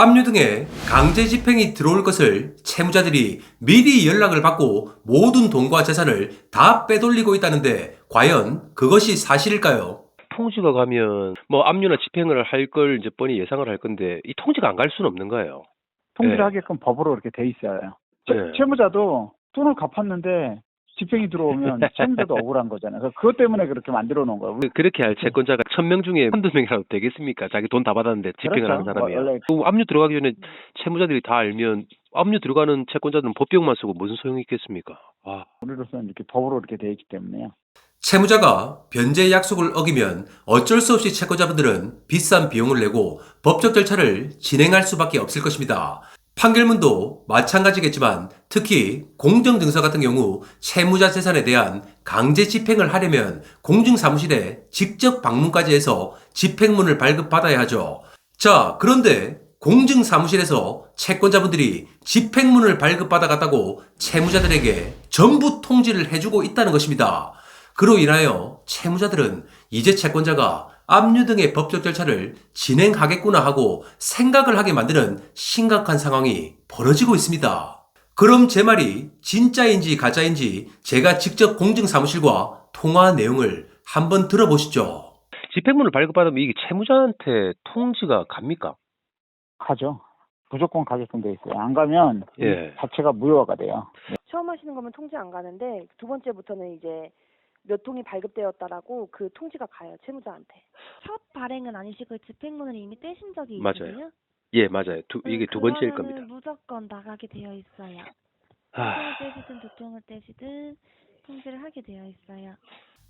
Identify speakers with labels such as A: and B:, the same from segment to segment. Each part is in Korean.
A: 압류 등의 강제 집행이 들어올 것을 채무자들이 미리 연락을 받고 모든 돈과 재산을 다 빼돌리고 있다는데 과연 그것이 사실일까요?
B: 통지가 가면 뭐 압류나 집행을 할 걸 이제 뻔히 예상을 할 건데 이 통지가 안 갈 수는 없는 거예요.
C: 통지를
B: 예.
C: 하게끔 법으로 이렇게 돼 있어요.
B: 예.
C: 채무자도 돈을 갚았는데 집행이 들어오면 채무자도 억울한 거잖아요. 그래서 그것 때문에 그렇게 만들어 놓은 거예요.
B: 그렇게 할 채권자가 1000명 중에 한두 명이라도 되겠습니까? 자기 돈 다 받았는데 집행을
C: 그렇죠.
B: 하는 사람이요.
C: 원래
B: 압류 들어가기 전에 채무자들이 다 알면 압류 들어가는 채권자들은 법비용만 쓰고 무슨 소용이 있겠습니까?
C: 우리로서는 이렇게 법으로 이렇게 돼 있기 때문에요.
A: 채무자가 변제 약속을 어기면 어쩔 수 없이 채권자분들은 비싼 비용을 내고 법적 절차를 진행할 수밖에 없을 것입니다. 판결문도 마찬가지겠지만 특히 공정증서 같은 경우 채무자 재산에 대한 강제 집행을 하려면 공증사무실에 직접 방문까지 해서 집행문을 발급받아야 하죠. 자, 그런데 공증사무실에서 채권자분들이 집행문을 발급받아갔다고 채무자들에게 전부 통지를 해주고 있다는 것입니다. 그로 인하여 채무자들은 이제 채권자가 압류 등의 법적 절차를 진행하겠구나 하고 생각을 하게 만드는 심각한 상황이 벌어지고 있습니다. 그럼 제 말이 진짜인지 가짜인지 제가 직접 공증사무실과 통화 내용을 한번 들어보시죠.
B: 집행문을 발급받으면 이게 채무자한테 통지가 갑니까?
C: 가죠. 무조건 가게끔 돼 있어요. 안 가면
B: 예.
C: 자체가 무효화가 돼요.
D: 처음 하시는 거면 통지 안 가는데 두 번째부터는 이제 몇 통이 발급되었다라고 그 통지가 가요, 채무자한테.
E: 첫 발행은 아니시고 집행문을 이미 떼신 적이
B: 맞아요.
E: 있거든요.
B: 예, 맞아요. 이게 두 번째일
E: 그러면은
B: 겁니다.
E: 무조건 나가게 되어 있어요.
B: 아,
E: 한 통을 떼시든 두 통을 떼시든 통지를 하게 되어 있어요.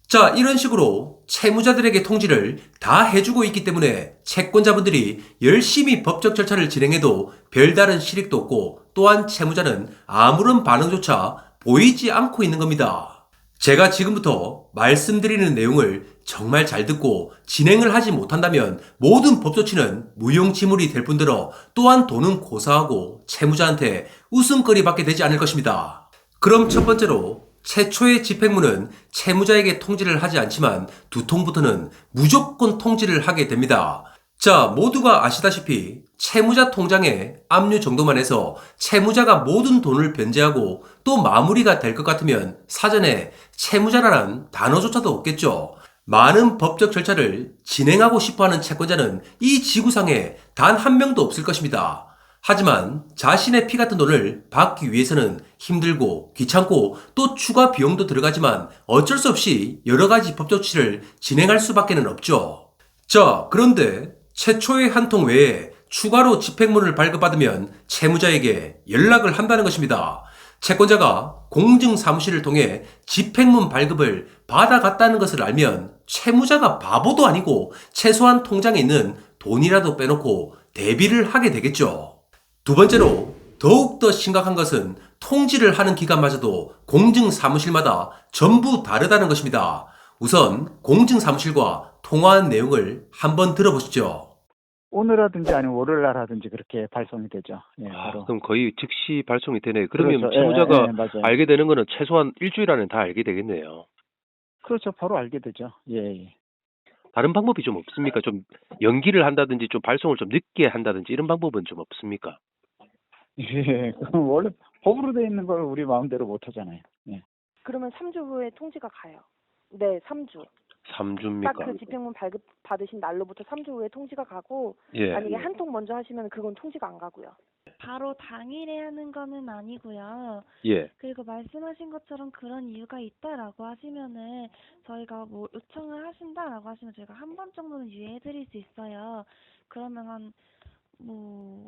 A: 자, 이런 식으로 채무자들에게 통지를 다 해주고 있기 때문에 채권자분들이 열심히 법적 절차를 진행해도 별다른 실익도 없고 또한 채무자는 아무런 반응조차 보이지 않고 있는 겁니다. 제가 지금부터 말씀드리는 내용을 정말 잘 듣고 진행을 하지 못한다면 모든 법조치는 무용지물이 될 뿐더러 또한 돈은 고사하고 채무자한테 웃음거리밖에 되지 않을 것입니다. 그럼 첫 번째로 최초의 집행문은 채무자에게 통지를 하지 않지만 두 통부터는 무조건 통지를 하게 됩니다. 자, 모두가 아시다시피 채무자 통장에 압류 정도만 해서 채무자가 모든 돈을 변제하고 또 마무리가 될 것 같으면 사전에 채무자라는 단어조차도 없겠죠. 많은 법적 절차를 진행하고 싶어하는 채권자는 이 지구상에 단 한 명도 없을 것입니다. 하지만 자신의 피 같은 돈을 받기 위해서는 힘들고 귀찮고 또 추가 비용도 들어가지만 어쩔 수 없이 여러 가지 법조치를 진행할 수밖에는 없죠. 자, 그런데 최초의 한 통 외에 추가로 집행문을 발급받으면 채무자에게 연락을 한다는 것입니다. 채권자가 공증사무실을 통해 집행문 발급을 받아갔다는 것을 알면 채무자가 바보도 아니고 최소한 통장에 있는 돈이라도 빼놓고 대비를 하게 되겠죠. 두 번째로 더욱더 심각한 것은 통지를 하는 기간마저도 공증사무실마다 전부 다르다는 것입니다. 우선 공증사무실과 통화한 내용을 한번 들어보시죠.
C: 오늘하든지 아니면 월요일날 하든지 그렇게 발송이 되죠. 예, 바로.
B: 그럼 거의 즉시 발송이 되네. 그러면
C: 그렇죠.
B: 채무자가
C: 맞아요.
B: 알게 되는 거는 최소한 일주일 안에 다 알게 되겠네요.
C: 그렇죠. 바로 알게 되죠. 예.
B: 다른 방법이 좀 없습니까? 좀 연기를 한다든지 좀 발송을 좀 늦게 한다든지 이런 방법은 좀 없습니까?
C: 예. 그럼 원래 법으로 돼 있는 걸 우리 마음대로 못 하잖아요. 예.
D: 그러면 3주 후에 통지가 가요. 네, 3주.
B: 3주입니까?
D: 딱 그 집행문 발급 받으신 날로부터 3주 후에 통지가 가고
B: 예.
D: 만약에 한 통 먼저 하시면 그건 통지가 안 가고요.
E: 바로 당일에 하는 거는 아니고요.
B: 예.
E: 그리고 말씀하신 것처럼 그런 이유가 있다라고 하시면은 저희가 뭐 요청을 하신다라고 하시면 저희가 한 번 정도는 유예해드릴 수 있어요. 그러면 한 뭐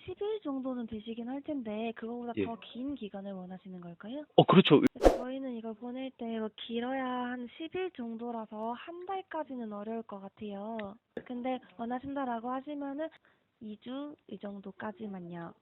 E: 10일 정도는 되시긴 할 텐데 그거보다
B: 예.
E: 더 긴 기간을 원하시는 걸까요?
B: 그렇죠.
E: 저희는 이걸 보낼 때 길어야 한 10일 정도라서 한 달까지는 어려울 것 같아요. 근데 원하신다라고 하시면은 2주 이 정도까지만요.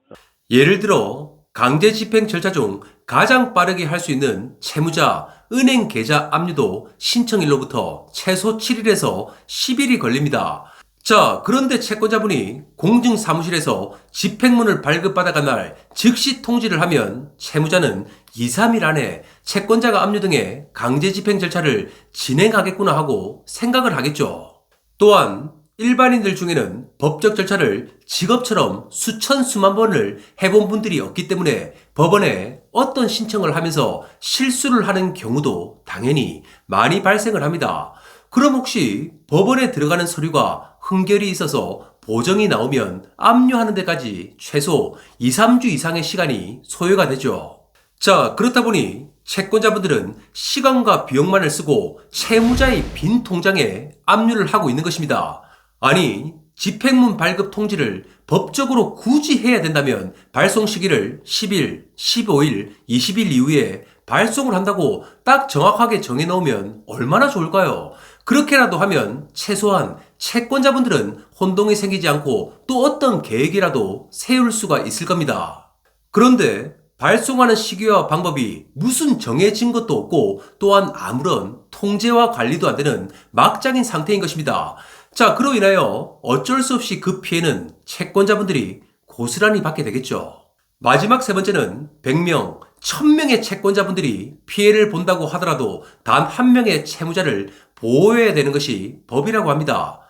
A: 예를 들어 강제 집행 절차 중 가장 빠르게 할 수 있는 채무자 은행 계좌 압류도 신청일로부터 최소 7일에서 10일이 걸립니다. 자, 그런데 채권자분이 공증사무실에서 집행문을 발급받아간 날 즉시 통지를 하면 채무자는 2, 3일 안에 채권자가 압류 등의 강제 집행 절차를 진행하겠구나 하고 생각을 하겠죠. 또한 일반인들 중에는 법적 절차를 직업처럼 수천 수만 번을 해본 분들이 없기 때문에 법원에 어떤 신청을 하면서 실수를 하는 경우도 당연히 많이 발생을 합니다. 그럼 혹시 법원에 들어가는 서류가 흥결이 있어서 보정이 나오면 압류하는 데까지 최소 2, 3주 이상의 시간이 소요가 되죠. 자, 그렇다 보니 채권자분들은 시간과 비용만을 쓰고 채무자의 빈 통장에 압류를 하고 있는 것입니다. 아니, 집행문 발급 통지를 법적으로 굳이 해야 된다면 발송 시기를 10일, 15일, 20일 이후에 발송을 한다고 딱 정확하게 정해놓으면 얼마나 좋을까요? 그렇게라도 하면 최소한 채권자분들은 혼동이 생기지 않고 또 어떤 계획이라도 세울 수가 있을 겁니다. 그런데 발송하는 시기와 방법이 무슨 정해진 것도 없고 또한 아무런 통제와 관리도 안 되는 막장인 상태인 것입니다. 자, 그로 인하여 어쩔 수 없이 그 피해는 채권자분들이 고스란히 받게 되겠죠. 마지막 세 번째는 100명, 1000명의 채권자분들이 피해를 본다고 하더라도 단 한 명의 채무자를 보호해야 되는 것이 법이라고 합니다.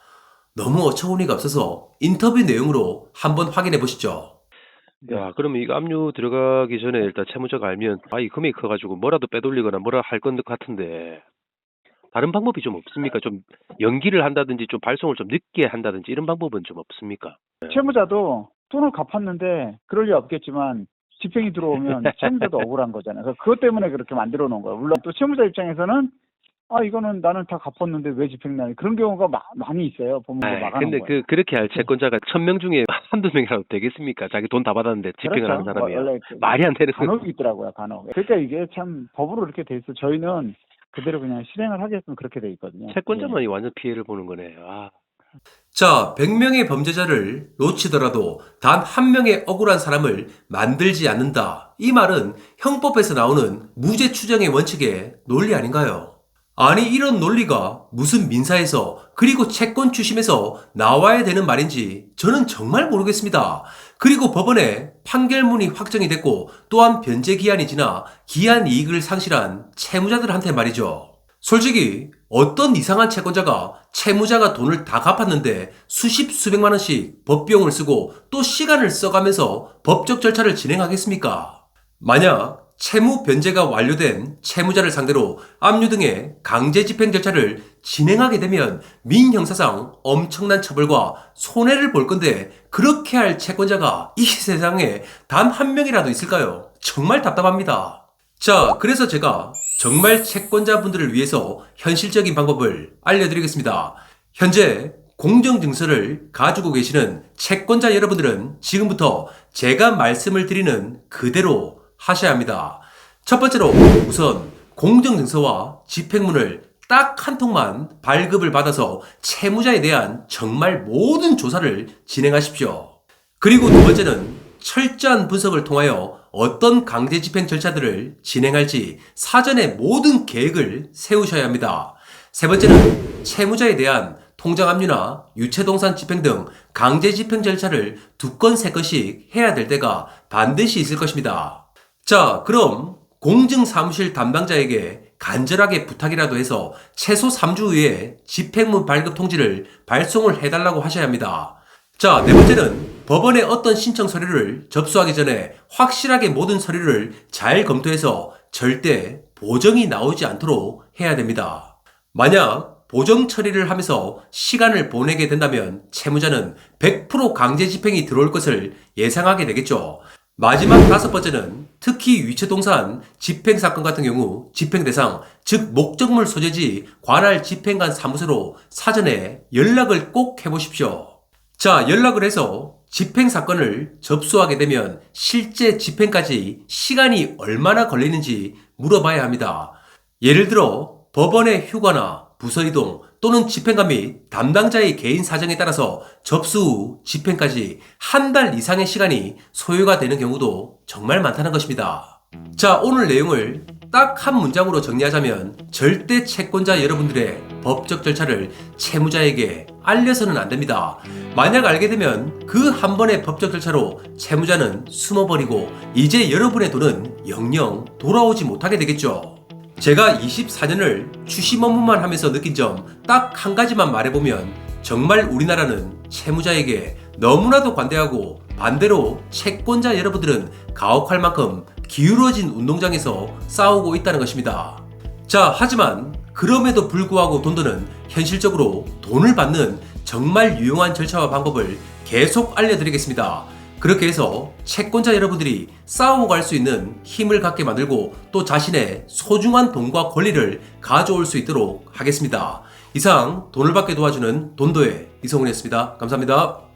A: 너무 어처구니가 없어서 인터뷰 내용으로 한번 확인해 보시죠.
B: 야, 그러면 이거 압류 들어가기 전에 일단 채무자가 알면 이 금액이 커가지고 뭐라도 빼돌리거나 뭐라 할 것 같은데 다른 방법이 좀 없습니까? 좀 연기를 한다든지 좀 발송을 좀 늦게 한다든지 이런 방법은 좀 없습니까?
C: 채무자도 돈을 갚았는데 그럴 리 없겠지만 집행이 들어오면 채무자도 억울한 거잖아요. 그래서 그것 때문에 그렇게 만들어 놓은 거예요. 물론 또 채무자 입장에서는 이거는 나는 다 갚았는데 왜 집행나니? 그런 경우가 많이 있어요. 법무부가 막아놓은
B: 근데
C: 거예요.
B: 그렇게 할 채권자가 1000명 중에 한두 명이라도 되겠습니까? 자기 돈 다 받았는데 집행을
C: 그렇죠.
B: 하는 사람이야.
C: 원래
B: 말이 안 되는
C: 간혹 있더라고요, 간혹. 그러니까 이게 참 법으로 이렇게 돼 있어. 저희는 그대로 그냥 실행을 하게끔 그렇게 돼 있거든요.
B: 채권자만이 완전 피해를 보는 거네.
A: 자, 100명의 범죄자를 놓치더라도 단 한 명의 억울한 사람을 만들지 않는다. 이 말은 형법에서 나오는 무죄 추정의 원칙의 논리 아닌가요? 아니, 이런 논리가 무슨 민사에서 그리고 채권 추심에서 나와야 되는 말인지 저는 정말 모르겠습니다. 그리고 법원에 판결문이 확정이 됐고 또한 변제 기한이 지나 기한 이익을 상실한 채무자들한테 말이죠. 솔직히 어떤 이상한 채권자가 채무자가 돈을 다 갚았는데 수십 수백만 원씩 법비용을 쓰고 또 시간을 써가면서 법적 절차를 진행하겠습니까? 만약 채무 변제가 완료된 채무자를 상대로 압류 등의 강제 집행 절차를 진행하게 되면 민형사상 엄청난 처벌과 손해를 볼 건데 그렇게 할 채권자가 이 세상에 단 한 명이라도 있을까요? 정말 답답합니다. 자, 그래서 제가 정말 채권자분들을 위해서 현실적인 방법을 알려드리겠습니다. 현재 공정증서를 가지고 계시는 채권자 여러분들은 지금부터 제가 말씀을 드리는 그대로 하셔야 합니다. 첫 번째로 우선 공정증서와 집행문을 딱 한 통만 발급을 받아서 채무자에 대한 정말 모든 조사를 진행하십시오. 그리고 두 번째는 철저한 분석을 통하여 어떤 강제 집행 절차들을 진행할지 사전에 모든 계획을 세우셔야 합니다. 세 번째는 채무자에 대한 통장 압류나 유체동산 집행 등 강제 집행 절차를 2건, 3건씩 해야 될 때가 반드시 있을 것입니다. 자, 그럼 공증사무실 담당자에게 간절하게 부탁이라도 해서 최소 3주 후에 집행문 발급 통지를 발송을 해달라고 하셔야 합니다. 자, 네 번째는 법원에 어떤 신청 서류를 접수하기 전에 확실하게 모든 서류를 잘 검토해서 절대 보정이 나오지 않도록 해야 됩니다. 만약 보정 처리를 하면서 시간을 보내게 된다면 채무자는 100% 강제 집행이 들어올 것을 예상하게 되겠죠. 마지막 5번째는 특히 유체동산 집행사건 같은 경우 집행대상, 즉 목적물 소재지 관할 집행관 사무소로 사전에 연락을 꼭 해보십시오. 자, 연락을 해서 집행사건을 접수하게 되면 실제 집행까지 시간이 얼마나 걸리는지 물어봐야 합니다. 예를 들어 법원의 휴가나 부서이동 또는 집행관 및 담당자의 개인 사정에 따라서 접수 후 집행까지 한 달 이상의 시간이 소요가 되는 경우도 정말 많다는 것입니다. 자, 오늘 내용을 딱 한 문장으로 정리하자면 절대 채권자 여러분들의 법적 절차를 채무자에게 알려서는 안 됩니다. 만약 알게 되면 그 한 번의 법적 절차로 채무자는 숨어버리고 이제 여러분의 돈은 영영 돌아오지 못하게 되겠죠. 제가 24년을 추심 업무만 하면서 느낀 점 딱 한 가지만 말해보면 정말 우리나라는 채무자에게 너무나도 관대하고 반대로 채권자 여러분들은 가혹할 만큼 기울어진 운동장에서 싸우고 있다는 것입니다. 자, 하지만 그럼에도 불구하고 돈도는 현실적으로 돈을 받는 정말 유용한 절차와 방법을 계속 알려드리겠습니다. 그렇게 해서 채권자 여러분들이 싸워갈 수 있는 힘을 갖게 만들고 또 자신의 소중한 돈과 권리를 가져올 수 있도록 하겠습니다. 이상 돈을 받게 도와주는 돈도의 이성훈이었습니다. 감사합니다.